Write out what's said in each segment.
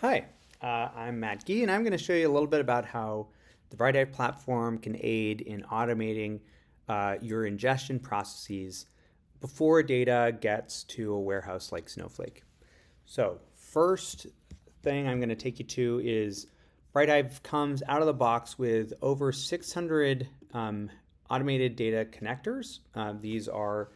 Hi, I'm Matt Gee, and I'm going to show you a little bit about how the Brighthive platform can aid in automating your ingestion processes before data gets to a warehouse like Snowflake. So first thing I'm going to take you to is Brighthive comes out of the box with over 600 automated data connectors. These are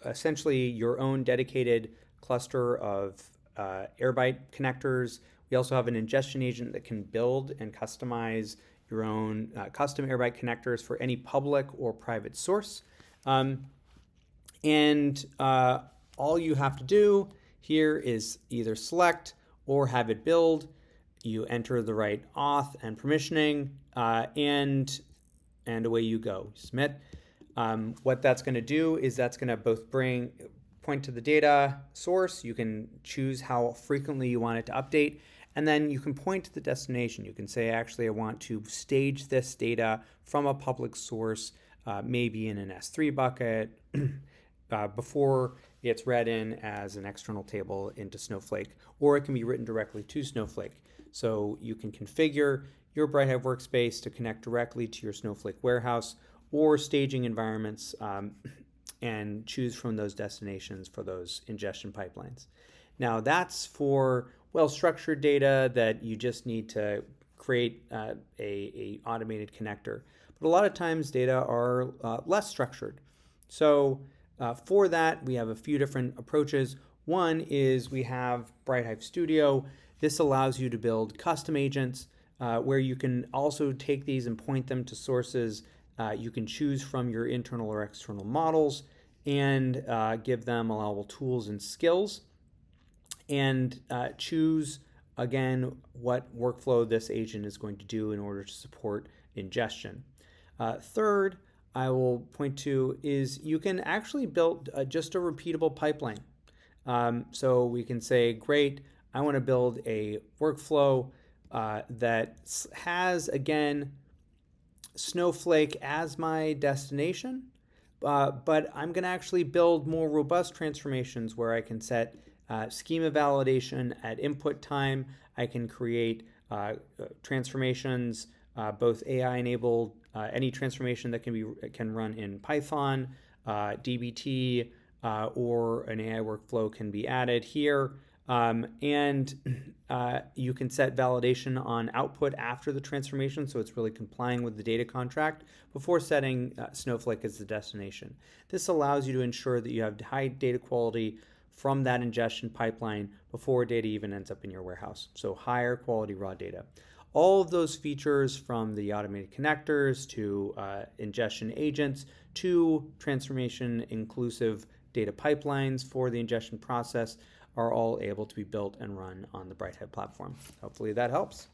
essentially your own dedicated cluster of Airbyte connectors. We also have an ingestion agent that can build and customize your own custom Airbyte connectors for any public or private source. And all you have to do here is either select or have it build. You enter the right auth and permissioning, and away you go. Submit. What that's going to do is that's going to both point to the data source. You can choose how frequently you want it to update, and then you can point to the destination. You can say, actually, I want to stage this data from a public source, maybe in an S3 bucket, before it's read in as an external table into Snowflake, or it can be written directly to Snowflake. So you can configure your Brighthive workspace to connect directly to your Snowflake warehouse or staging environments, and choose from those destinations for those ingestion pipelines. Now that's for well-structured data that you just need to create a automated connector. But a lot of times data are less structured. So for that, we have a few different approaches. One is we have Brighthive Studio. This allows you to build custom agents where you can also take these and point them to sources. You can choose from your internal or external models and give them allowable tools and skills, and choose, again, what workflow this agent is going to do in order to support ingestion. Third, I will point to is you can actually build just a repeatable pipeline. So we can say, great, I want to build a workflow that has, again, Snowflake as my destination, but I'm going to actually build more robust transformations where I can set schema validation at input time. I can create transformations, both AI enabled, any transformation that can run in Python, DBT, or an AI workflow can be added here. And you can set validation on output after the transformation, so it's really complying with the data contract before setting Snowflake as the destination. This allows you to ensure that you have high data quality from that ingestion pipeline before data even ends up in your warehouse, so higher quality raw data. All of those features, from the automated connectors to ingestion agents to transformation inclusive data pipelines for the ingestion process, are all able to be built and run on the Brighthive platform. Hopefully that helps.